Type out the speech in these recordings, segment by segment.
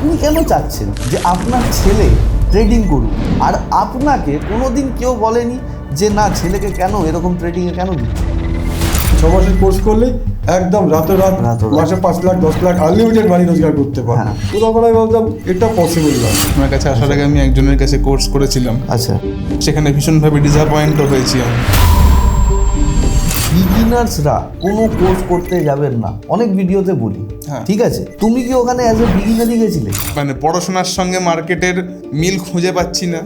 আপনি কেন চাচ্ছেন যে আপনার ছেলে ট্রেডিং করুক, আর আপনাকে কোনোদিন কেউ বলেনি যে না ছেলেকে কেন এরকম ট্রেডিংয়ে কেন দিচ্ছে? 6 মাসের কোর্স করলেই একদম রাতোরাত মাসে 5 লাখ 10 লাখ আনলিমিটেড মানি রোজগার করতে পারে। তো তখন আমি বলতাম এটা পসিবল না। আমার কাছে আসার আগে আমি একজনের কাছে কোর্স করেছিলাম। আচ্ছা, সেখানে ভীষণভাবে ডিসঅ্যাপয়েন্টও হয়েছি আমি। বিগিনার্সরা কোনো কোর্স করতে যাবেন না, অনেক ভিডিওতে বলি। হ্যাঁ। ঠিক আছে, তুমি কি ওখানে অ্যাজ এ বিগিনারই গেছিলে? মানে পড়াশোনার সঙ্গে মার্কেটের মিল খুঁজে পাচ্ছি না,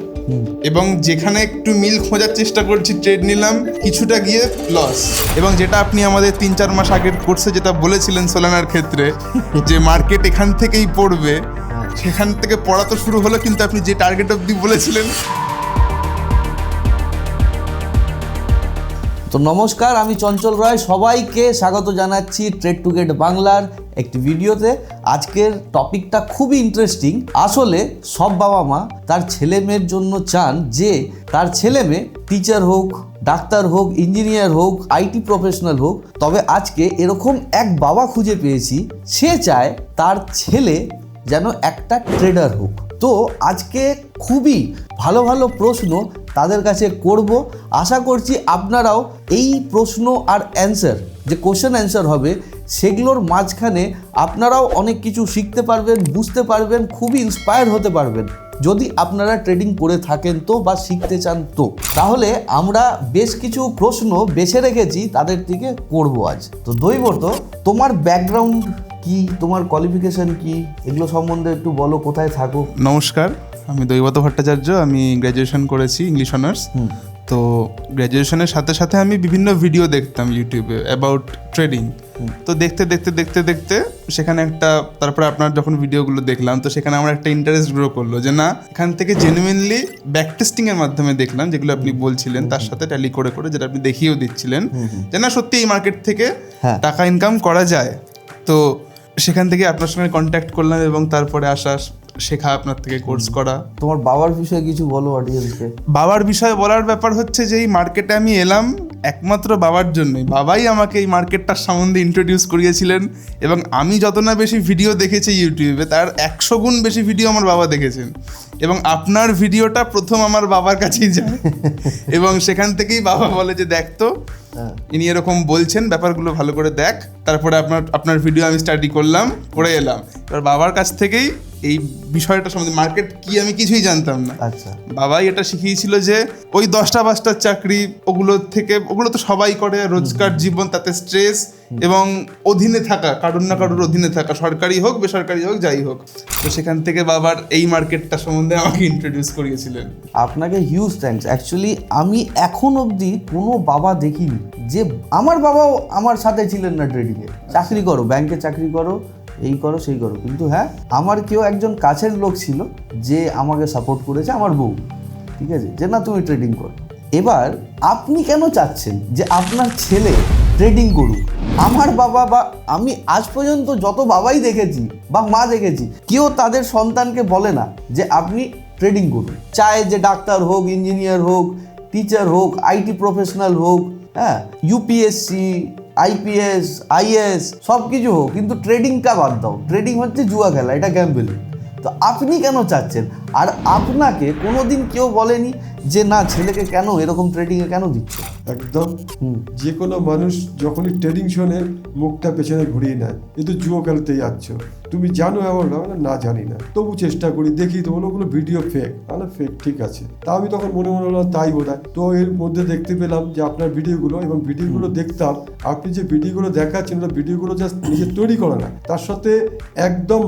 এবং যেখানে একটু মিল খোঁজার চেষ্টা করছি ট্রেড নিলাম, কিছুটা গিয়ে লস। এবং যেটা আপনি আমাদের 3-4 মাস আগের কোর্সে যেটা বলেছিলেন সোলানার ক্ষেত্রে যে মার্কেট এখান থেকেই পড়বে, সেখান থেকে পড়া তো শুরু হলো, কিন্তু আপনি যে টার্গেট অবধি বলেছিলেন। তো নমস্কার, আমি চঞ্চল রায়, সবাইকে স্বাগত জানাচ্ছি ট্রেড টু গেট বাংলার একটি ভিডিওতে। আজকের টপিকটা খুবই ইন্টারেস্টিং। আসলে সব বাবা মা তার ছেলে মেয়ের জন্য চান যে তার ছেলে মেয়ে টিচার হোক, ডাক্তার হোক, ইঞ্জিনিয়ার হোক, আইটি প্রফেশনাল হোক। তবে আজকে এরকম এক বাবা খুঁজে পেয়েছি, সে চায় তার ছেলে যেন একটা ট্রেডার হোক। তো আজকে খুবই ভালো ভালো প্রশ্ন তাদের কাছে করব। আশা করছি আপনারাও এই প্রশ্ন আর অ্যান্সার, যে কোশ্চেন অ্যান্সার হবে, সেগুলোর মাঝখানে আপনারাও অনেক কিছু শিখতে পারবেন, বুঝতে পারবেন, খুবই ইন্সপায়ার হতে পারবেন। যদি আপনারা ট্রেডিং করে থাকেন তো, বা শিখতে চান তো, তাহলে আমরা বেশ কিছু প্রশ্ন বেছে রেখেছি, তাদের থেকে করব আজ। তো দৈবত, তোমার ব্যাকগ্রাউন্ড কি, তোমার কোয়ালিফিকেশন কি, এগুলো সম্বন্ধে একটু বলো। কোথায় থাকো? নমস্কার, আমি দৈবত ভট্টাচার্য। আমি গ্র্যাজুয়েশন করেছি ইংলিশ অনার্স। তো গ্র্যাজুয়েশনের সাথে সাথে আমি বিভিন্ন ভিডিও দেখতাম ইউটিউবে অ্যাবাউট ট্রেডিং। তো দেখতে দেখতে দেখতে দেখতে সেখানে একটা, তারপরে আপনার যখন ভিডিওগুলো দেখলাম, তো সেখানে আমার একটা ইন্টারেস্ট গ্রো করলো যে না, এখান থেকে জেনুইনলি ব্যাক টেস্টিংয়ের মাধ্যমে দেখলাম যেগুলো আপনি বলছিলেন, তার সাথে ট্যালি করে করে যেটা আপনি দেখিয়েও দিচ্ছিলেন যে না সত্যি এই মার্কেট থেকে টাকা ইনকাম করা যায়। তো সেখান থেকে আপনার সঙ্গে কন্ট্যাক্ট করলাম এবং তারপরে আসা, শেখা, আপনার থেকে কোর্স করা। তোমার বাবার বিষয়ে কিছু বলো অডিয়েন্সকে। বাবার বিষয়ে বলার ব্যাপার হচ্ছে যে এই মার্কেটে আমি এলাম একমাত্র বাবার জন্যই। বাবাই আমাকে এই মার্কেটটার সম্বন্ধে ইন্ট্রোডিউস করিয়েছিলেন, এবং আমি যত না বেশি ভিডিও দেখেছি ইউটিউবে, তার 100 গুণ বেশি ভিডিও আমার বাবা দেখেছেন। এবং আপনার ভিডিওটা প্রথম আমার বাবার কাছেই যায়, এবং সেখান থেকেই বাবা বলে যে দেখ তো, ইনি এরকম বলছেন, ব্যাপারগুলো ভালো করে দেখ। তারপরে আপনার ভিডিও আমি স্টাডি করলাম, করে এলাম। এবার বাবার কাছ থেকেই এই বিষয়টা সম্বন্ধে, মার্কেট কি আমি কিছুই জানতাম না। আচ্ছা, বাবাই এটা শিখিয়েছিল যে ওই 10টা-5টার চাকরি, ওগুলো তো সবাই করে, রোজকার জীবন, তাতে স্ট্রেস এবং অধীনে থাকা, কারোর না কারোর অধীনে থাকা, সরকারি হোক বেসরকারি হোক যাই হোক। তো সেখান থেকে বাবার এই মার্কেটটা সম্বন্ধে আমাকে ইন্ট্রোডিউস করিয়েছিলেন। আপনাকে হিউজ থ্যাঙ্কস। অ্যাকচুয়ালি আমি এখন অবধি কোনো বাবা দেখিনি যে, আমার বাবাও আমার সাথে ছিলেন না ট্রেডিংয়ে। চাকরি করো, ব্যাংকে চাকরি করো, এই করো সেই করো, কিন্তু হ্যাঁ, আমার কেউ একজন কাছের লোক ছিল যে আমাকে সাপোর্ট করেছে, আমার বউ, ঠিক আছে, যে না তুমি ট্রেডিং করো। এবার আপনি কেন চাচ্ছেন যে আপনার ছেলে ট্রেডিং করুক? আমার বাবা বা আমি আজ পর্যন্ত যত বাবাই দেখেছি বা মা দেখেছি, কেউ তাদের সন্তানকে বলে না যে আপনি ট্রেডিং করুন। চায় যে ডাক্তার হোক, ইঞ্জিনিয়ার হোক, টিচার হোক, আইটি প্রফেশনাল হোক, হ্যাঁ, ইউপিএসসি, আইপিএস, আইএস সব কিছু হোক, কিন্তু ট্রেডিংটা বাদ দাও। ট্রেডিং হচ্ছে জুয়া খেলা, এটা গ্যাম্বলিং। তো আপনি কেন চাচ্ছেন? আর আপনাকে কোনোদিন কেউ বলেনি যে না ছেলেকে কেন এরকম ট্রেডিংয়ে কেন দিচ্ছে? একদম। যে কোনো মানুষ যখনই ট্রেডিং শোনে মুখটা পেছনে ঘুরিয়ে নেয়, এ তো জুয়ো খেলতে যাচ্ছ, তুমি জানো এমন না জানি না, তবু চেষ্টা করি, দেখি তো ওগুলো ভিডিও ফেক, তাহলে ফেক ঠিক আছে। তা আমি তখন মনে হলো তাই বোধ হয়। তো এর মধ্যে দেখতে পেলাম যে আপনার ভিডিওগুলো, এবং ভিডিওগুলো দেখতাম, আপনি যে ভিডিওগুলো দেখাচ্ছেন ওটা ভিডিওগুলো জাস্ট নিজে তৈরি করে না, তার সাথে একদম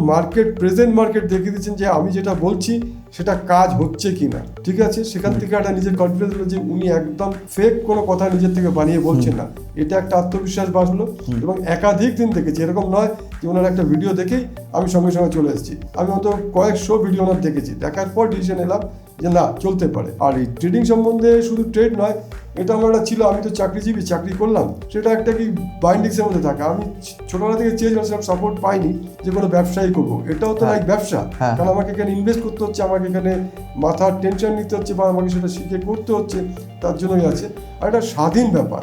প্রেজেন্ট মার্কেট দেখিয়ে দিচ্ছেন যে আমি যেটা বলছি সেটা কাজ হচ্ছে কিনা, ঠিক আছে। সেখান থেকে একটা নিজের কনফিডেন্স হলো যে উনি একদম ফেক কোনো কথা নিজের থেকে বানিয়ে বলছেন না, এটা একটা আত্মবিশ্বাস বাড়লো। এবং একাধিক দিন দেখেছি, এরকম নয় যে ওনার একটা ভিডিও দেখেই আমি সঙ্গে সঙ্গে চলে এসেছি। আমি অন্তত কয়েকশো ভিডিও ওনার দেখেছি, দেখার পর ডিসিশন এলাম যে না, চলতে পারে। আর এই ট্রেডিং সম্বন্ধে শুধু ট্রেড নয়, এটা আমার একটা ছিল, আমি তো চাকরিজীবী, চাকরি করলাম, সেটা একটা কি বাইন্ডিংসের মধ্যে থাকে। আমি ছোটবেলা থেকে চেয়েছিলাম, সেরকম সাপোর্ট পাইনি যে কোনো ব্যবসায়ী করবো। এটাও তো এক ব্যবসা, কারণ আমাকে এখানে ইনভেস্ট করতে হচ্ছে, আমাকে এখানে মাথার টেনশন নিতে হচ্ছে, বা আমাকে সেটা শিখে করতে হচ্ছে, তার জন্যই আছে। আর এটা স্বাধীন ব্যাপার।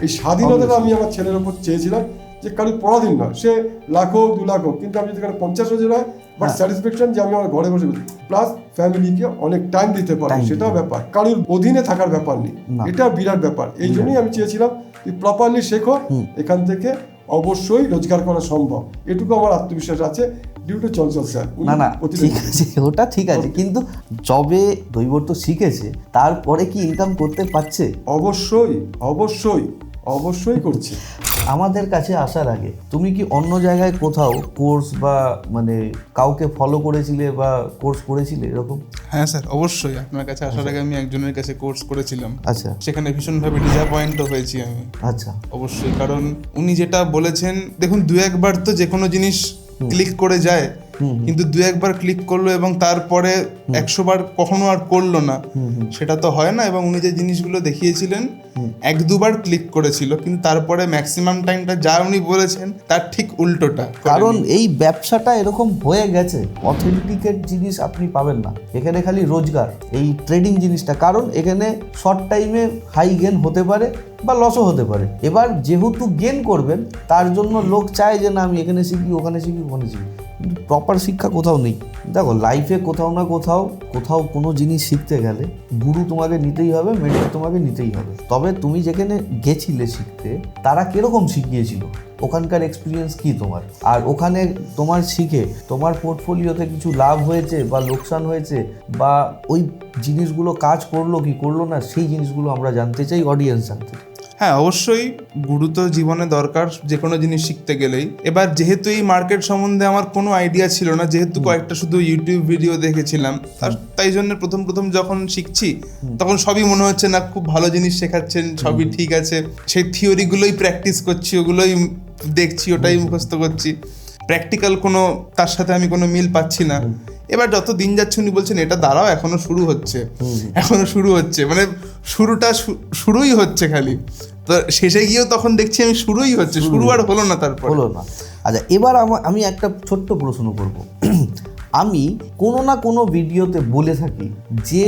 এই স্বাধীনতাটা আমি আমার ছেলের ওপর চেয়েছিলাম যে কারোর পরাধীন নয়, সে লাখ হোক 2 লাখ হোক, কিন্তু আমি যদি এখানে 50 হাজার হয়, বাট স্যাটিসফ্যাকশন যে আমি আমার ঘরে বসে প্লাস ফ্যামিলিকে অনেক টাইম দিতে পারি, সেটাও ব্যাপার, কারোর অধীনে থাকার ব্যাপার নেই, এটা বিরাট ব্যাপার। এই জন্যই আমি চেয়েছিলাম তুই প্রপারলি শেখো, এখান থেকে অবশ্যই রোজগার করা সম্ভব, এটুকু আমার আত্মবিশ্বাস আছে ডিউ টু চঞ্চল স্যার। না ঠিক আছে, ওটা ঠিক আছে, কিন্তু যবে দৈবর্ত শিখেছে তারপরে কি ইনকাম করতে পারছে? অবশ্যই করছে। আমাদের কাছে আসার আগে তুমি কি অন্য জায়গায় কোথাও কোর্স বা মানে কাউকে ফলো করেছিলে বা কোর্স করেছিলে এরকম? হ্যাঁ স্যার, অবশ্যই। আপনার কাছে আসার আগে আমি একজনের কাছে কোর্স করেছিলাম। আচ্ছা। সেখানে ভীষণভাবে ডিসঅ্যাপয়েন্টও হয়েছি আমি। আচ্ছা। অবশ্যই, কারণ উনি যেটা বলেছেন, দেখুন 2-1 বার তো যে কোনো জিনিস ক্লিক করে যায়, কিন্তু 2-1 বার ক্লিক করলো এবং তারপরে 100 বার কখনো আর করলো না, সেটা তো হয় না। এবং উনি যে জিনিসগুলো দেখিয়েছিলেন 1-2 বার ক্লিক করেছিল, কিন্তু তারপরে ম্যাক্সিমাম টাইমটা যা উনি বলেছেন তার ঠিক উল্টোটা। কারণ এই ব্যবসাটা এরকম হয়ে গেছে, অথেন্টিকেট জিনিস আপনি পাবেন না এখানে, খালি রোজগার এই ট্রেডিং জিনিসটা। কারণ এখানে শর্ট টাইমে হাই গেন হতে পারে বা লসও হতে পারে। এবার যেহেতু গেন করবেন তার জন্য লোক চায় যে না আমি এখানে শিখি, ওখানে শিখি, ওখানে শিখি, কিন্তু প্রপার শিক্ষা কোথাও নেই। দেখো লাইফে কোথাও না কোথাও কোনো জিনিস শিখতে গেলে গুরু তোমাকে নিতেই হবে, মেন্টর তোমাকে নিতেই হবে। তবে তুমি যেখানে গেছিলে শিখতে, তারা কিরকম শিখিয়েছিল, ওখানকার এক্সপিরিয়েন্স কি তোমার, আর ওখানে তোমার শিখে তোমার পোর্টফোলিওতে কিছু লাভ হয়েছে বা লোকসান হয়েছে, বা ওই জিনিসগুলো কাজ করলো কি করলো না, সেই জিনিসগুলো আমরা জানতে চাই, অডিয়েন্স জানতে চাই। হ্যাঁ অবশ্যই, গুরু তো জীবনে দরকার যে কোনো জিনিস শিখতে গেলেই। এবার যেহেতু এই মার্কেট সম্বন্ধে আমার কোনো আইডিয়া ছিল না, যেহেতু কয়েকটা শুধু ইউটিউব ভিডিও দেখেছিলাম, তাই জন্য প্রথম যখন শিখছি তখন সবই মনে হচ্ছে না খুব ভালো জিনিস শেখাচ্ছেন, সবই ঠিক আছে, সেই থিওরিগুলোই প্র্যাকটিস করছি, ওগুলোই দেখছি, ওটাই মুখস্থ করছি, প্র্যাকটিক্যাল কোনো তার সাথে আমি কোনো মিল পাচ্ছি না। এবার যত দিন যাচ্ছে উনি বলছেন এটা দাঁড়াও এখনো শুরু হচ্ছে, মানে শুরুটা শুরুই হচ্ছে খালি, তো শেষে গিয়েও তখন দেখছি আমি শুরুই হচ্ছে, শুরু আর হলো না, তারপর হলো না। আচ্ছা, এবার আমি একটা ছোট্ট প্রশ্ন করব। আমি কোনো না কোনো ভিডিওতে বলে থাকি যে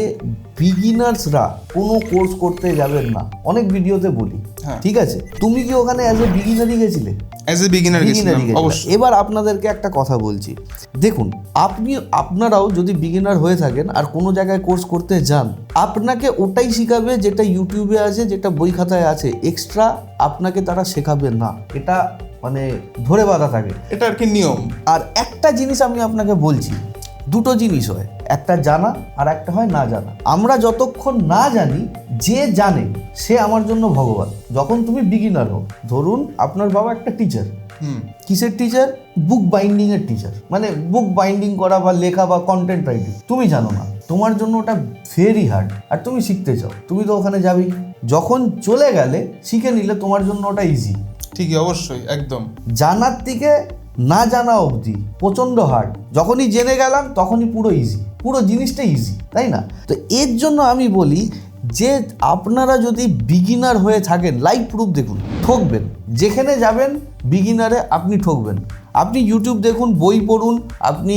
বিগিনার্সরা কোনো কোর্স করতে যাবেন না, অনেক ভিডিওতে বলি, ঠিক আছে? তুমি কি ওখানে অ্যাজ এ বিগিনারই গেছিলে? অ্যাজ এ বিগিনার গেছিলাম, অবশ্যই। এবার আপনাদেরকে একটা কথা বলছি, দেখুন আপনারাও যদি বিগিনার হয়ে থাকেন আর কোনো জায়গায় কোর্স করতে যান, আপনাকে ওটাই শেখাবে যেটা ইউটিউবে আছে, যেটা বই খাতায় আছে, এক্সট্রা আপনাকে তারা শেখাবে না, এটা মানে ধরে বাঁধা থাকে, এটা আর কি নিয়ম। আর একটা জিনিস আমি আপনাকে বলছি, দুটো জিনিস হয়, একটা জানা আর একটা হয় না জানা। আমরা যতক্ষণ না জানি, যে জানে সে আমার জন্য ভগবান। যখন তুমি বিগিনার হো, ধরুন আপনার বাবা একটা টিচার, কিসের টিচার? বুক বাইন্ডিং এর টিচার, মানে বুক বাইন্ডিং করা বা লেখা বা কন্টেন্ট রাইটিং, তুমি জানো না, তোমার জন্য ওটা ভেরি হার্ড, আর তুমি শিখতে চাও, তুমি তো ওখানে যাবেই। যখন চলে গেলে শিখে নিলে তোমার জন্য ওটা ইজি। ঠিকই, অবশ্যই, একদম। জানার থেকে না জানা অবধি প্রচণ্ড হার্ড, যখনই জেনে গেলাম তখনই পুরো ইজি, পুরো জিনিসটা ইজি, তাই না? তো এর জন্য আমি বলি যে আপনারা যদি বিগিনার হয়ে থাকেন, লাইভ প্রুফ দেখুন, ঠকবেন, যেখানে যাবেন বিগিনারে আপনি ঠকবেন। আপনি ইউটিউব দেখুন, বই পড়ুন, আপনি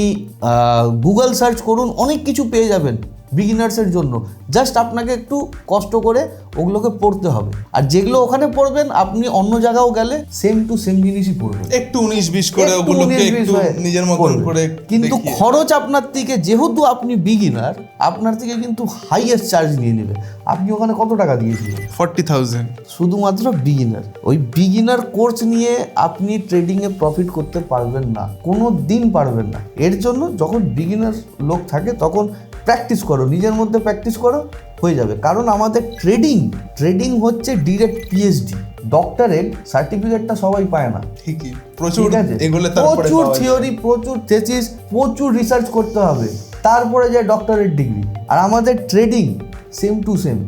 গুগল সার্চ করুন, অনেক কিছু পেয়ে যাবেন বিগিনার্সের জন্য। জাস্ট আপনাকে একটু কষ্ট করে ওগুলোকে পড়তে হবে, আর যেগুলো ওখানে পড়বেন আপনি অন্য জায়গাও গেলে সেম টু সেম জিনিসই পড়বেন, একটু 19-20 করে ওগুলোকে একটু নিজের মতন করে। কিন্তু খরচ আপনার থেকে, যেহেতু আপনি বিগিনার, আপনার থেকে কিন্তু হাইয়েস্ট চার্জ নিয়ে নেবে। আপনি ওখানে কত টাকা দিয়েছিলেন? 40,000, শুধুমাত্র বিগিনার। ওই বিগিনার কোর্স নিয়ে আপনি ট্রেডিংয়ে প্রফিট করতে পারবেন না, কোনো দিন পারবেন না। এর জন্য যখন বিগিনার লোক থাকে তখন প্র্যাকটিস করো, নিজের মধ্যে প্র্যাকটিস করো, হয়ে যাবে। কারণ আমাদের ট্রেডিং হচ্ছে ডিরেক্ট পিএইচডি, ডক্টরেট সার্টিফিকেটটা সবাই পায় না। ঠিকই, প্রচুর এগুলো, প্রচুর থিওরি, প্রচুর থিসিস, প্রচুর রিসার্চ করতে হবে, তারপরে যায় ডক্টরেট ডিগ্রি। আর আমাদের ট্রেডিং সেম টু সেম,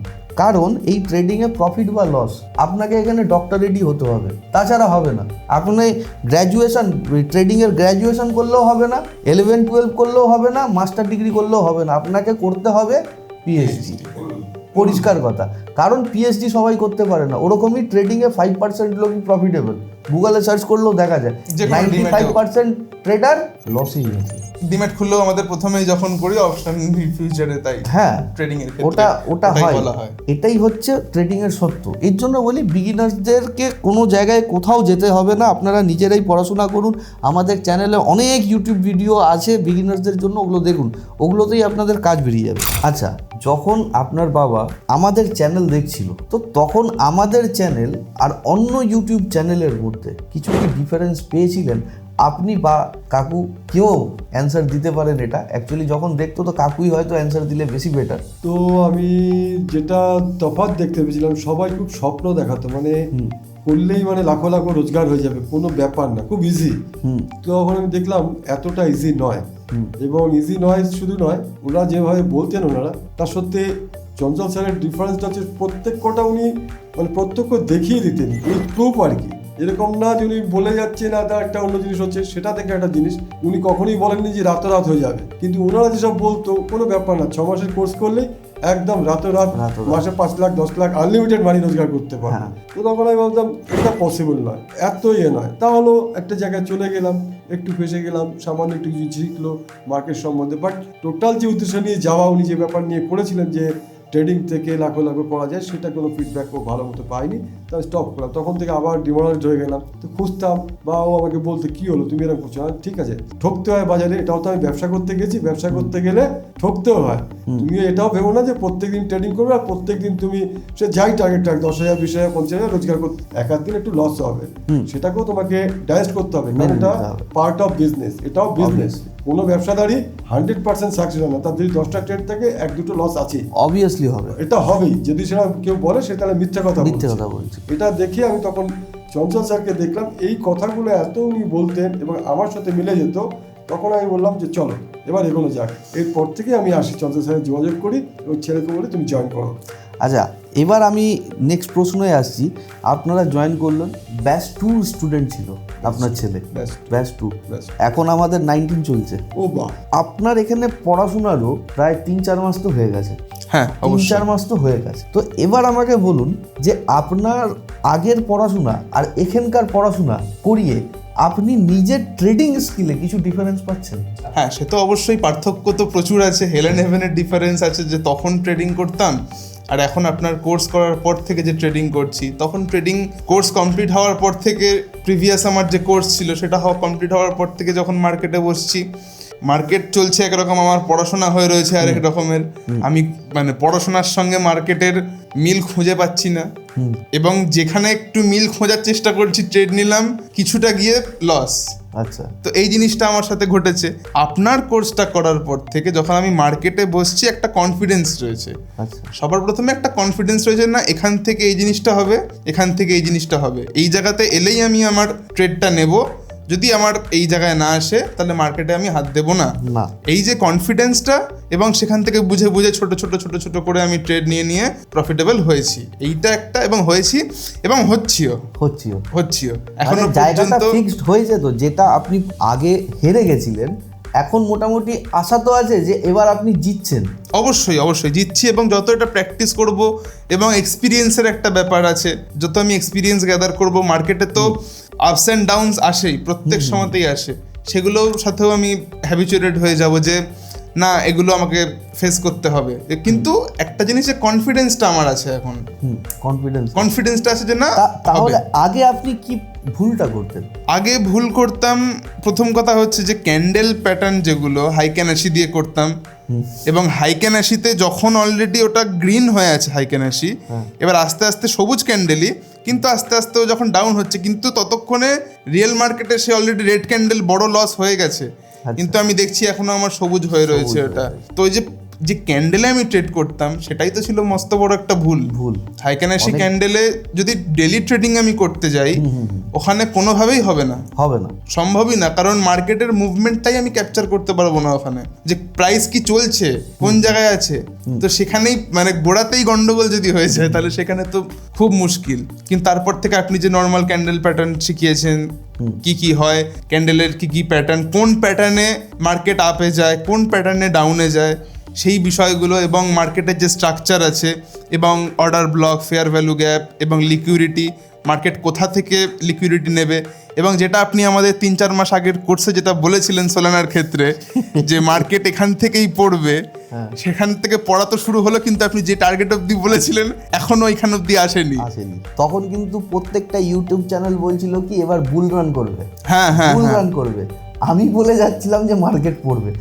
কারণ এই ট্রেডিংয়ে প্রফিট বা লস আপনাকে এখানে ডক্টরেটই হতে হবে, তাছাড়া হবে না। আপনি গ্র্যাজুয়েশন, ট্রেডিংয়ের গ্র্যাজুয়েশন করলেও হবে না, 11-12 করলেও হবে না, মাস্টার ডিগ্রি করলেও হবে না, আপনাকে করতে হবে পিএইচডি। পরিষ্কার কথা। কারণ পিএইচডি সবাই করতে পারে না, ওরকমই ট্রেডিংয়ে 5% লোকই প্রফিটেবল, গুগলে সার্চ করলেও দেখা যায় যে কোনো 95% ট্রেডার লসই হয়েছে। ডিম্যাট খুললেও আমাদের প্রথমেই যখন করি অপশন ফিউচারে, তাই হ্যাঁ, ট্রেডিং এর ক্ষেত্রে ওটা ওটাই হয়, বলা হয়। এটাই হচ্ছে ট্রেডিং এর সত্য। এর জন্য বলি বিগিনার্সদেরকে কোনো জায়গায় কোথাও যেতে হবে না, আপনারা নিজেরাই পড়াশোনা করুন। আমাদের চ্যানেলে অনেক ইউটিউব ভিডিও আছে বিগিনার্সদের জন্য, ওগুলো দেখুন, ওগুলোতেই আপনাদের কাজ বেরিয়ে যাবে। আচ্ছা, যখন আপনার বাবা আমাদের চ্যানেল দেখছিল, তো তখন আমাদের চ্যানেল আর অন্য ইউটিউব চ্যানেলের মধ্যে কিছু কি ডিফারেন্স পেয়েছিলেন? আপনি বা কাকু কেউ অ্যান্সার দিতে পারেন এটা, অ্যাকচুয়ালি যখন দেখতো তো কাকুই হয়তো অ্যান্সার দিলে বেশি বেটার। তো আমি যেটা তফাৎ দেখতে পেয়েছিলাম, সবাই খুব স্বপ্ন দেখাতো, মানে করলেই মানে লাখো লাখো রোজগার হয়ে যাবে, কোনো ব্যাপার না, খুব ইজি। তো তখন আমি দেখলাম এতটা ইজি নয়, এবং ইজি নয় শুধু নয়, ওরা যেভাবে বলতেন ওনারা, তার সত্যি চঞ্চল স্যারের ডিফারেন্সটা হচ্ছে প্রত্যেক কটা উনি মানে প্রত্যক্ষ দেখিয়ে দিতেন, উনি প্রুফ আর কি। এরকম না যে উনি বলে যাচ্ছে না তার একটা অন্য জিনিস হচ্ছে, সেটা থেকে একটা জিনিস উনি কখনোই বলেননি যে রাতারাত হয়ে যাবে, কিন্তু ওনারা যেসব বলতো কোনো ব্যাপার না, 6 মাসের কোর্স করলেই একদম রাতারাত মাসে 5 লাখ 10 লাখ আনলিমিটেড মানি রোজগার করতে পারে। তো তখন আমি বলতাম এটা পসিবল নয়, এত নয়। তাহলে একটা জায়গায় চলে গেলাম, একটু ফেসে গেলাম, সামান্য একটু কিছু শিখলো মার্কেট সম্বন্ধে, বাট টোটাল যে উদ্দেশ্য নিয়ে যাওয়া, উনি যে ব্যাপার নিয়ে করেছিলেন যে ট্রেডিং থেকে লাখো লাখো করা যায়, সেটা কোনো ফিডব্যাক ও ভালো মতো পাইনি, তাই স্টপ করলাম। তখন থেকে আবার ডিমোরালাইজড হয়ে গেলাম, তো খুঁজতাম, বা ও আমাকে বলতে কি হলো তুমি এরকম করছো, ঠিক আছে ঠকতে হয় বাজারে, এটাও তো আমি ব্যবসা করতে গেছি, ব্যবসা করতে গেলে ঠকতেও হয়। তুমি এটাও ভেবো না যে প্রত্যেকদিন ট্রেডিং করবে আর প্রত্যেকদিন তুমি সে যাই টার্গেট 10,000 20,000 50,000 রোজগার করতে, এক আধ দিন একটু লস হবে, সেটাকেও তোমাকে ডাইজেস্ট করতে হবে, কারণ এটা পার্ট অফ বিজনেস, এটাও বিজনেস। কোনো ব্যবসাদারই 100% সাকসেস হয় না, তার যদি 10টা ট্রেড থাকে 1-2 লস আছে, অবভিয়াসলি হবে, এটা হবেই। যদি সেটা কেউ বলে সে তাহলে মিথ্যা কথা বলছে। এটা দেখে আমি তখন চঞ্চল স্যারকে দেখলাম, এই কথাগুলো এত উনি বলতেন এবং আমার সাথে মিলে যেত, তখন আমি বললাম যে চলো এবার এগোনো যাক। এরপর থেকে আমি আসি, চঞ্চল স্যারের যোগাযোগ করি এবং ছেলেকে বলি তুমি জয়েন করো। আচ্ছা, এবার আমি নেক্সট প্রশ্নে আসছি। আপনারা জয়েন করলেন, ব্যাচ 2 স্টুডেন্ট ছিল আপনার ছেলে, ব্যাচ 2, এখন আমাদের 19 চলছে। ও বাহ, আপনার এখানে পড়াশোনারও প্রায় 3-4 মাস তো হয়ে গেছে। হ্যাঁ, 3-4 মাস তো হয়ে গেছে। তো এবার আমাকে বলুন যে আপনার আগের পড়াশোনা আর এখানকার পড়াশোনা করিয়ে আপনি নিজের ট্রেডিং স্কিলে কিছু ডিফারেন্স পাচ্ছেন? হ্যাঁ, সে তো অবশ্যই, পার্থক্য তো প্রচুর আছে। হেলেন হেভেনের ডিফারেন্স আছে, যে তখন ট্রেডিং করতাম আর এখন আপনার কোর্স করার পর থেকে যে ট্রেডিং করছি। তখন ট্রেডিং কোর্স কমপ্লিট হওয়ার পর থেকে, প্রিভিয়াস আমার যে কোর্স ছিল সেটা কমপ্লিট হওয়ার পর থেকে যখন মার্কেটে বসছি, মার্কেট চলছে একরকম, আমার পড়াশোনা হয়ে রয়েছে আরেক রকমের। আমি মানে পড়াশোনার সঙ্গে মার্কেটের মিল খুঁজে পাচ্ছি না, এবং যেখানে একটু মিল খোঁজার চেষ্টা করছি, ট্রেড নিলাম, কিছুটা গিয়ে লস। আচ্ছা, তো এই জিনিসটা আমার সাথে ঘটেছে। আপনার কোর্সটা করার পর থেকে যখন আমি মার্কেটে বসছি, একটা কনফিডেন্স রয়েছে। আচ্ছা, সবার প্রথমে একটা কনফিডেন্স রয়েছে, না এখান থেকে এই জিনিসটা হবে, এখান থেকে এই জিনিসটা হবে, এই জায়গাতে এলেই আমি আমার ট্রেডটা নেব, যদি আমার এই জায়গায় না আসে তাহলে মার্কেটে আমি হাত দেবো না। এই যে কনফিডেন্সটা, এবং সেখান থেকে বুঝে বুঝে ছোট ছোট করে আমি ট্রেড নিয়ে প্রফিটেবল হয়েছি, এইটা একটা, এবং হয়েছি এবং হচ্ছিও। এখনো জায়গাটা ফিক্সড হয়েছে তো, যেটা আপনি আগে হেরে গেছিলেন, এখন মোটামুটি আশা তো আছে যে এবার আপনি জিতছেন। অবশ্যই জিতছি, এবং যত এটা প্র্যাকটিস করব, এবং এক্সপিরিয়েন্সের একটা ব্যাপার আছে, যত আমি এক্সপিরিয়েন্স গ্যাদার করব, মার্কেটে তো আপস অ্যান্ড ডাউনস আসেই, প্রত্যেক সময়তেই আসে, সেগুলোর সাথেও আমি হ্যাবিচুয়েটেড হয়ে যাব যে না এগুলো আমাকে ফেস করতে হবে। কিন্তু একটা জিনিসে কনফিডেন্সটা আমার আছে এখন, কনফিডেন্সটা আছে যে না। তাহলে আগে আপনি কি ভুলটা করতেন? আগে ভুল করতাম, প্রথম কথা হচ্ছে যে ক্যান্ডেল প্যাটার্ন যেগুলো হাইক্যানাশি দিয়ে করতাম, এবং হাইক্যানাশিতে যখন অলরেডি ওটা গ্রিন হয়ে আছে হাইক্যানাশি, এবার আস্তে আস্তে সবুজ ক্যান্ডেলই, কিন্তু আস্তে আস্তে ও যখন ডাউন হচ্ছে, কিন্তু ততক্ষণে রিয়েল মার্কেটে সে অলরেডি রেড ক্যান্ডেল বড় লস হয়ে গেছে, কিন্তু আমি দেখছি এখনো আমার সবুজ হয়ে রয়েছে ওটা। তো ওই যে ক্যান্ডেলে আমি ট্রেড করতাম, সেটাই তো ছিল মস্ত বড় একটা ভুল। হাইক্যানাশি ক্যান্ডেলে যদি ডেলি ট্রেডিং আমি করতে যাই, ওখানে কোনোভাবেই হবে না, সম্ভবই না, কারণ মার্কেটের মুভমেন্টটাই আমি ক্যাপচার করতে পারবো না ওখানে, যে প্রাইস কি চলছে, কোন জায়গায় আছে। তো সেখানেই মানে গোড়াতেই গন্ডগোল যদি হয়ে যায়, তাহলে সেখানে তো খুব মুশকিল। কিন্তু তারপর থেকে আপনি যে নর্মাল ক্যান্ডেল প্যাটার্ন শিখিয়েছেন, কি হয় ক্যান্ডেলের কি প্যাটার্ন, কোন প্যাটার্নে মার্কেট আপে যায়, কোন প্যাটার্নে ডাউনে যায়, সেই বিষয়গুলো, এবং মার্কেটের যে স্ট্রাকচার আছে, এবং order block, fair value gap এবং লিকুইডিটি, মার্কেট কোথা থেকে লিকুইডিটি নেবে, এবং যেটা আপনি আমাদের 3-4 মাস আগের কোর্সে যেটা বলেছিলেন সোলানার ক্ষেত্রে যে মার্কেট এখান থেকেই পড়বে, সেখান থেকে পড়া তো শুরু হলো, কিন্তু আপনি যে টার্গেট অবধি বলেছিলেন এখনো এখান অবধি আসেনি। তখন কিন্তু প্রত্যেকটা ইউটিউব চ্যানেল বলছিল কি এবার বুল রান করবে, হ্যাঁ হ্যাঁ বুল রান করবে। আমি বলে যাচ্ছিলাম যে মার্কেট পড়বে।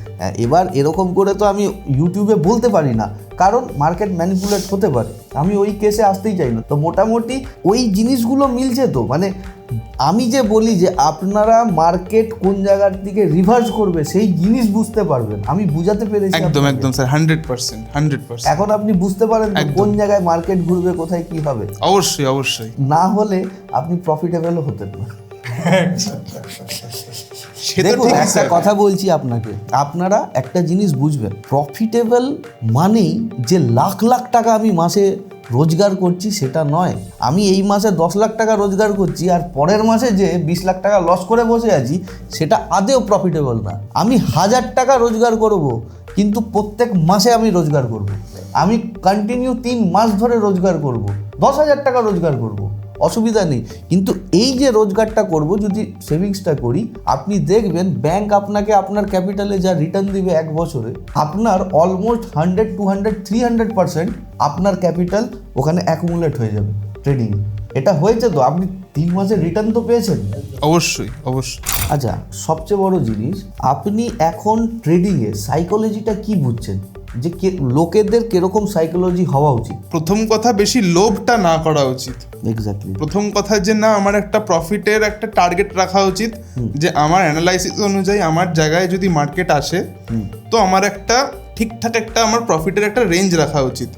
এবার এরকম করে তো আমি ইউটিউবে বলতে পারি না, কারণ মার্কেট ম্যানিপুলেট হতে পারে। আমি ওই কেসে আসতেই চাই না। তো মোটামুটি ওই জিনিসগুলো মিলছে তো, মানে আমি যে বলি যে আপনারা মার্কেট কোন জায়গার দিকে রিভার্স করবে সেই জিনিস বুঝতে পারবেন, আমি বুঝাতে পেরেছি। একদম একদম স্যার, 100%। এখন আপনি বুঝতে পারেন তো কোন জায়গায় মার্কেট ঘুরবে, কোথায় কি হবে। অবশ্যই অবশ্যই, না হলে আপনি প্রফিটেবলও হতেন না। দেখুন একটা কথা বলছি আপনাকে, আপনারা একটা জিনিস বুঝবেন, প্রফিটেবল মানেই যে লাখ লাখ টাকা আমি মাসে রোজগার করছি সেটা নয়। আমি এই মাসে 10 লাখ টাকা রোজগার করছি আর পরের মাসে যে 20 লাখ টাকা লস করে বসে আছি, সেটা আদেও প্রফিটেবল না। আমি 1000 টাকা রোজগার করব, কিন্তু প্রত্যেক মাসে আমি রোজগার করব। আমি কন্টিনিউ 3 মাস ধরে রোজগার করব, 10,000 টাকা রোজগার করব, অসুবিধা নেই। কিন্তু এই যে রোজগারটা করব, যদি সেভিংসটা করি, আপনি দেখবেন ব্যাংক আপনাকে আপনার ক্যাপিটালে যা রিটার্ন দিবে 1 বছরে, আপনার অলমোস্ট 100, 200, 300% আপনার ক্যাপিটাল ওখানে অ্যাকুমুলেট হয়ে যাবে ট্রেডিংয়ে। এটা হয়েছে তো, আপনি 3 মাসের রিটার্ন তো পেয়েছেন। অবশ্যই অবশ্যই। আচ্ছা, সবচেয়ে বড় জিনিস, আপনি এখন ট্রেডিংয়ে সাইকোলজিটা কি বুঝছেন, যে লোকেদের কিরকম সাইকোলজি হওয়া উচিত? প্রথম কথা, বেশি লোভটা না করা উচিত। এক্স্যাক্টলি। প্রথম কথা যে না, আমার একটা প্রফিটের একটা টার্গেট রাখা উচিত, যে আমার অ্যানালাইসিস অনুযায়ী আমার জায়গায় যদি মার্কেট আসে, তো আমার একটা ঠিকঠাক একটা আমার প্রফিটের একটা রেঞ্জ রাখা উচিত।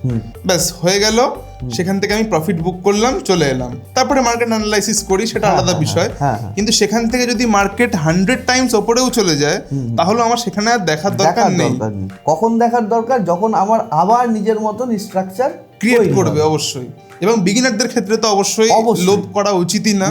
ব্যাস হয়ে গেল, সেখান থেকে আমি প্রফিট বুক করলাম, চলে এলাম। তারপরে মার্কেট অ্যানালাইসিস করি, সেটা আলাদা বিষয়। কিন্তু সেখান থেকে যদি মার্কেট 100 টাইমস ওপরেও চলে যায়, তাহলে আমার সেখানে আর দেখার দরকার নেই। কখন দেখার দরকার? যখন আমার আবার নিজের মতন স্ট্রাকচার ক্রিয়েট করবে। অবশ্যই। এবং বিগিনারদের ক্ষেত্রে তো অবশ্যই লোভ করা উচিতই না,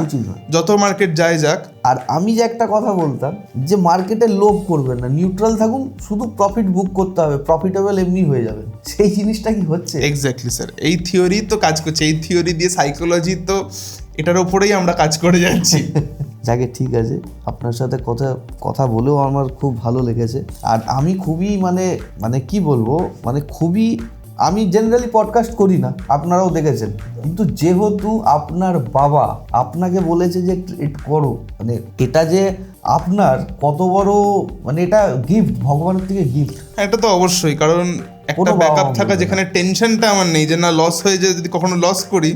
যত মার্কেট যায় যাক। আর আমি যে একটা কথা বলতাম, যে মার্কেটে লোভ করবেন না, নিউট্রাল থাকুন, শুধু প্রফিট বুক করতে হবে, প্রফিটেবল এমনি হয়ে যাবে। সেই জিনিসটা কি হচ্ছে? এক্স্যাক্টলি স্যার, এই থিওরি তো কাজ করছে। এই থিওরি দিয়ে সাইকোলজি তো এটার উপরেই আমরা কাজ করে যাচ্ছি। যাকে, ঠিক আছে, আপনার সাথে কথা বলেও আমার খুব ভালো লেগেছে। আর আমি খুবই মানে কি বলবো, মানে খুবই, আমি জেনারেলি পডকাস্ট করি না, আপনারাও দেখেছেন, কিন্তু যেহেতু আপনার বাবা আপনাকে বলেছে যে ট্রেড করো, মানে এটা যে আপনার কত বড়, মানে এটা গিফট, ভগবানের থেকে গিফট। এটা তো অবশ্যই, কারণ একটা ব্যাকআপ থাকা, যেখানে টেনশনটা আমার নেই যে না লস হয়ে যায়, যদি কখনো লস করি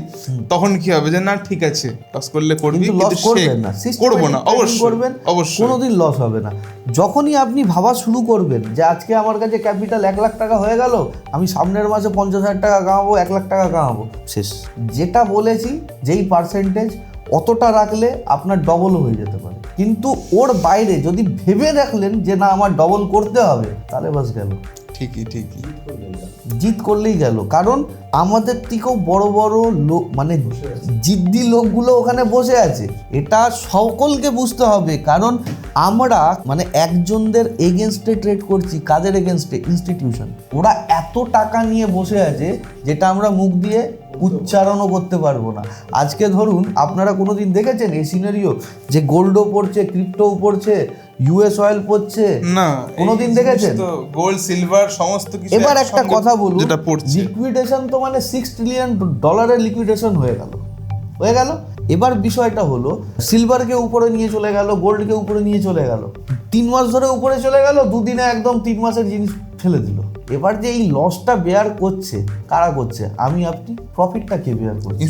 তখন কি হবে, যে না ঠিক আছে লস করলে করবি, লস করবেন না, করবো না, অবশ্যই করবেন, অবশ্যই, কোনোদিন লস হবে না। যখনই আপনি ভাবা শুরু করবেন যে আজকে আমার কাছে ক্যাপিটাল 1 লাখ টাকা হয়ে গেল, আমি সামনের মাসে 50,000 টাকা কামাবো, 1 লাখ টাকা কামাবো, শেষ। যেটা বলেছি, যেই পার্সেন্টেজ অতটা রাখলে আপনার ডবলও হয়ে যেতে পারে, কিন্তু ওর বাইরে যদি ভেবে রাখলেন যে না আমার ডবল করতে হবে, তাহলে বাস গেল। ঠিকই জিত করলেই গেল। কারণ আমাদের থেকেও বড় বড় লোক, মানে জিদ্দি লোকগুলো ওখানে বসে আছে। এটা সকলকে বুঝতে হবে, কারণ আমরা মানে একজনদের এগেনস্টে ট্রেড করছি। কাদের এগেনস্টে? ইনস্টিটিউশন। ওরা এত টাকা নিয়ে বসে আছে যেটা আমরা মুখ দিয়ে উচ্চারণও করতে পারবো না। আজকে ধরুন, আপনারা কোনোদিন দেখেছেন এই সিনারিও যে গোল্ডও পড়ছে, ক্রিপ্টোও পড়ছে, ইউএস অয়েল পড়ছে? না, কোনোদিন দেখেছেন? গোল্ড, সিলভার সমস্ত কিছু। এবার একটা কথা বলুন, যেটা পড়ছে, লিকুইডেশন তো মানে $6 ট্রিলিয়ন লিকুইডেশন হয়ে গেল। এবার বিষয়টা হলো, সিলভারকে উপরে নিয়ে চলে গেল, গোল্ডকে উপরে নিয়ে চলে গেল, 3 মাস ধরে উপরে চলে গেল, 2 দিনে একদম 3 মাসের জিনিস ফেলে দিল। এবার যে এই লসটা বেয়ার করছে, কারা করছে? আমি, আপনি। প্রফিটটা কে বেয়ার করছে?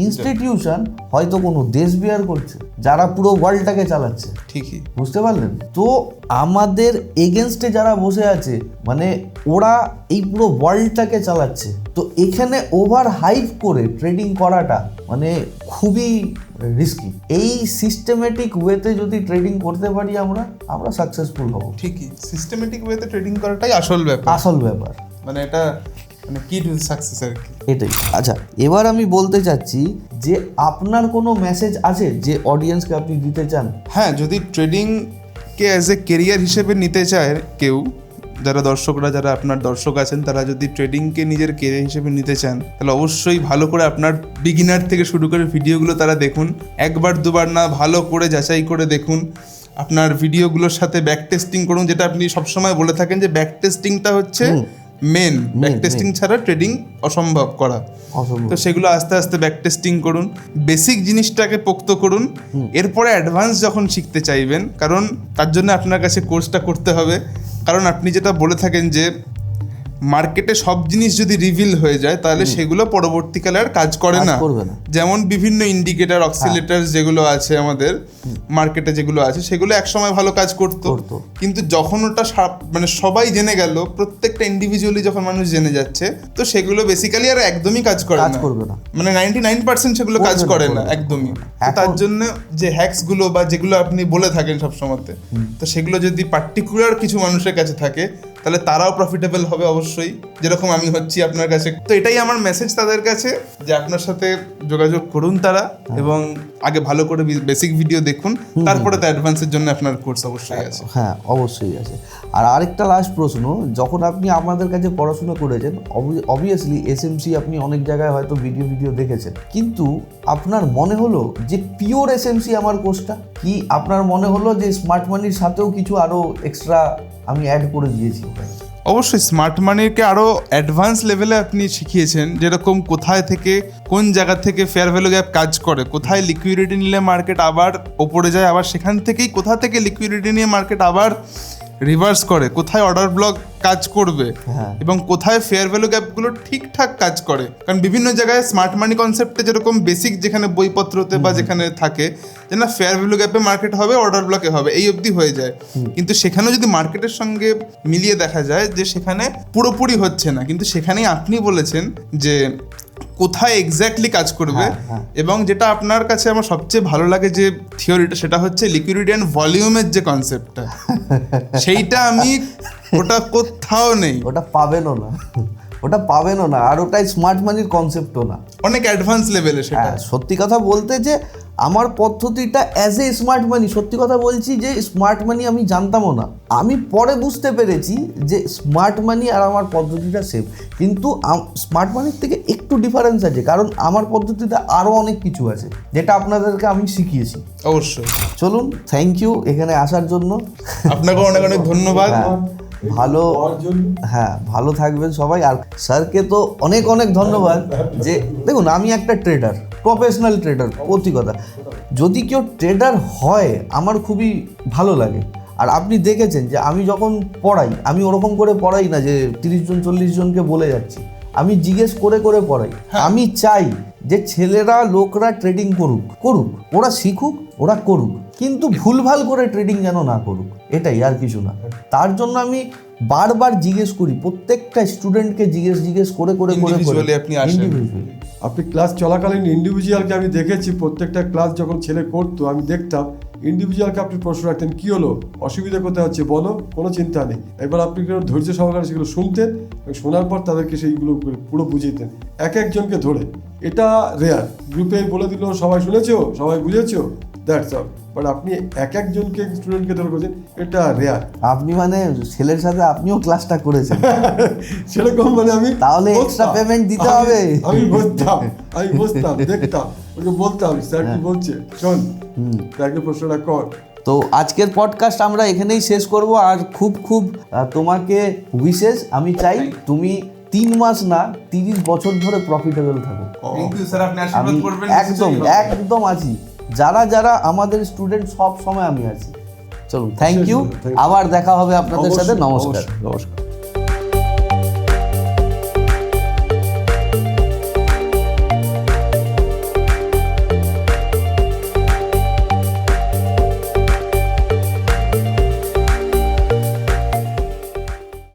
ইনস্টিটিউশন, হয়তো কোনো দেশ বেয়ার করছে, যারা পুরো ওয়ার্ল্ডটাকে চালাচ্ছে। ঠিকই, বুঝতে পারলেন তো? আমাদের এগেনস্টে যারা বসে আছে, মানে ওরা এই পুরো ওয়ার্ল্ডটাকে চালাচ্ছে। তো এখানে ওভার হাইপ করে ট্রেডিং করাটা মানে খুবই রিস্কি। এই সিস্টেমেটিক ওয়েতে যদি ট্রেডিং করতে পারি আমরা সাকসেসফুল হব। ঠিকই, সিস্টেমেটিক ওয়েতে ট্রেডিং করাটাই আসল ব্যাপার। মানে এটা মানে কি টু সাকসেস আর কি, এটাই। আচ্ছা, এবার আমি বলতে চাচ্ছি যে আপনার কোনো মেসেজ আছে যে অডিয়েন্সকে আপনি দিতে চান? হ্যাঁ, যদি ট্রেডিংকে অ্যাজ এ কেরিয়ার হিসেবে নিতে চায় কেউ, যারা দর্শকরা, যারা আপনার দর্শক আছেন, তারা যদি ট্রেডিংকে নিজের কেরিয়ার হিসেবে নিতে চান, তাহলে অবশ্যই ভালো করে আপনার বিগিনার থেকে শুরু করে ভিডিওগুলো তারা দেখুন। একবার দুবার না, ভালো করে যাচাই করে দেখুন। আপনার ভিডিওগুলোর সাথে ব্যাক টেস্টিং করুন, যেটা আপনি সবসময় বলে থাকেন যে ব্যাক টেস্টিংটা হচ্ছে মেন। ব্যাক টেস্টিং ছাড়া ট্রেডিং অসম্ভব করা। অসম্ভব। তো সেগুলো আস্তে আস্তে ব্যাক টেস্টিং করুন, বেসিক জিনিসটাকে পোক্ত করুন। এরপরে অ্যাডভান্স যখন শিখতে চাইবেন, কারণ তার জন্য আপনার কাছে কোর্সটা করতে হবে। কারণ আপনি যেটা বলে থাকেন যে মার্কেটে সব জিনিস যদি রিভিল হয়ে যায়, তাহলে সেগুলো পরবর্তীকালে আর কাজ করে না। করবে না। যেমন বিভিন্ন ইন্ডিকেটর, অক্সিলেটর যেগুলো আছে আমাদের মার্কেটে, যেগুলো আছে সেগুলো একসময় ভালো কাজ করতো, কিন্তু যখন ওটা মানে সবাই জেনে গেল, প্রত্যেকটা ইন্ডিভিজুয়ালি যখন মানুষ জেনে যাচ্ছে, তো সেগুলো বেসিক্যালি আর একদমই কাজ করে না। মানে 99% সেগুলো কাজ করে না একদমই। তো তার জন্য যে হ্যাকস গুলো বা যেগুলো আপনি বলে থাকেন সবসময়তে, তো সেগুলো যদি পার্টিকুলার কিছু মানুষের কাছে থাকে, তাহলে তারাও প্রফিটেবল হবে অবশ্যই, যেরকম আমি হচ্ছি আপনার কাছে। তো এটাই আমার মেসেজ তাদের কাছে, যে আপনার সাথে যোগাযোগ করুন তারা, এবং আগে ভালো করে বেসিক ভিডিও দেখুন, তারপরে তো অ্যাডভান্সের জন্য আপনার কোর্স অবশ্যই আছে। হ্যাঁ, অবশ্যই আছে। আর আরেকটা লাস্ট প্রশ্ন, যখন আপনি আমাদের কাছে পড়াশোনা করেছেন, অবভিয়াসলি এসএমসি আপনি অনেক জায়গায় হয়তো ভিডিও দেখেছেন, কিন্তু আপনার মনে হলো যে পিওর এসএমসি আমার কোর্সটা, কি আপনার মনে হলো যে স্মার্ট মানির সাথেও কিছু আরো এক্সট্রা আমি অ্যাড করে দিয়েছি? অবশ্যই স্মার্ট মানিকে আরও অ্যাডভান্স লেভেলে আপনি শিখিয়েছেন, যেরকম কোথায় থেকে কোন জায়গা থেকে ফেয়ার ভ্যালু গ্যাপ কাজ করে, কোথায় লিকুইডিটি নিলে মার্কেট আবার ওপরে যায়, আবার সেখান থেকেই কোথা থেকে লিকুইডিটি নিয়ে মার্কেট আবার রিভার্স করে, কোথায় অর্ডার ব্লক কাজ করবে, এবং কোথায় ফেয়ার ভ্যালু গ্যাপগুলো ঠিকঠাক কাজ করে। কারণ বিভিন্ন জায়গায় স্মার্ট মানি কনসেপ্টে যেরকম বেসিক যেখানে বইপত্রতে বা যেখানে থাকে যে না ফেয়ার ভ্যালু গ্যাপে মার্কেট হবে, অর্ডার ব্লকে হবে, এই অবধি হয়ে যায়, কিন্তু সেখানেও যদি মার্কেটের সঙ্গে মিলিয়ে দেখা যায় যে সেখানে পুরোপুরি হচ্ছে না, কিন্তু সেখানেই আপনি বলেছেন যে কোথায় এক্স্যাক্টলি কাজ করবে। এবং যেটা আপনার কাছে আমার সবচেয়ে ভালো লাগে যে থিওরিটা, সেটা হচ্ছে লিকুইডিটি অ্যান্ড ভলিউমের যে কনসেপ্টটা, সেইটা আমি ওটা কোথাও নেই, ওটা পাবেনও না, আর ওটাই স্মার্ট মানির কনসেপ্টও না, অনেক অ্যাডভান্স লেভেলে সেটা। সত্যি কথা বলতে যে আমার পদ্ধতিটা অ্যাজ এ স্মার্ট মানি, সত্যি কথা বলছি যে স্মার্ট মানি আমি জানতামও না, আমি পরে বুঝতে পেরেছি যে স্মার্ট মানি আর আমার পদ্ধতিটা সেম, কিন্তু স্মার্ট মানির থেকে একটু ডিফারেন্স আছে, কারণ আমার পদ্ধতিতে আরও অনেক কিছু আছে যেটা আপনাদেরকে আমি শিখিয়েছি। অবশ্যই। চলুন, থ্যাংক ইউ এখানে আসার জন্য, আপনাকে অনেক অনেক ধন্যবাদ। ভালো থাকবেন সবাই। আর স্যারকে তো অনেক অনেক ধন্যবাদ। যে দেখুন, আমি একটা ট্রেডার, প্রফেশনাল ট্রেডার, প্রতি কথা, যদি কেউ ট্রেডার হয় আমার খুবই ভালো লাগে। আর আপনি দেখেছেন যে আমি যখন পড়াই, আমি ওরকম করে পড়াই না যে 30 জন 40 জনকে বলে যাচ্ছি, আমি জিজ্ঞেস করে করে পড়াই। আমি চাই যে ছেলেরা, লোকরা ট্রেডিং করুক, ওরা শিখুক, ওরা করুক, কিন্তু ভুলভাল করে ট্রেডিং যেন না করুক, এটাই, আর কিছু না। তার জন্য আমি বারবার জিজ্ঞেস করি, প্রত্যেকটা স্টুডেন্টকে জিজ্ঞেস করে আপনি ক্লাস চলাকালীন ইন্ডিভিজুয়ালকে আমি দেখেছি, প্রত্যেকটা ক্লাস যখন ছেলে করতো আমি দেখতাম ইন্ডিভিজুয়ালকে আপনি প্রশ্ন রাখতেন, কী হলো, অসুবিধা কোথায় হচ্ছে বলো, কোনো চিন্তা নেই। এবার আপনি ধৈর্য সহকারে সেগুলো শুনতেন, শোনার পর তাদেরকে সেইগুলো পুরো বুঝিয়েতেন এক একজনকে ধরে। এটা রেয়ার, গ্রুপে বলে দিল সবাই শুনেছো, সবাই বুঝেছো, দ্যাটস অল। বাট আপনি এক একজনকে স্টুডেন্টকে ধরে করছেন, এটা রেয়ার। আপনি মানে ছেলের সাথে আপনিও ক্লাসটা করেছেন সেরকম, মানে আমি তাহলে এক্সট্রা পেমেন্ট দিতে হবে। আমি বসতাম দেখতাম, ওকে বলতাম স্যার কি বলছে শোন, স্যারকে প্রশ্নটা কর। তো আজকের পডকাস্ট আমরা এখানেই শেষ করব। আর খুব তোমাকে উইশেস, আমি চাই তুমি 3 মাস না 30 বছর ধরে প্রফিটেবল থাকো। আমি একদম আছি, যারা আমাদের স্টুডেন্ট সব সময় আমি আছি। চলুন, থ্যাংক ইউ, আবার দেখা হবে আপনাদের সাথে। নমস্কার।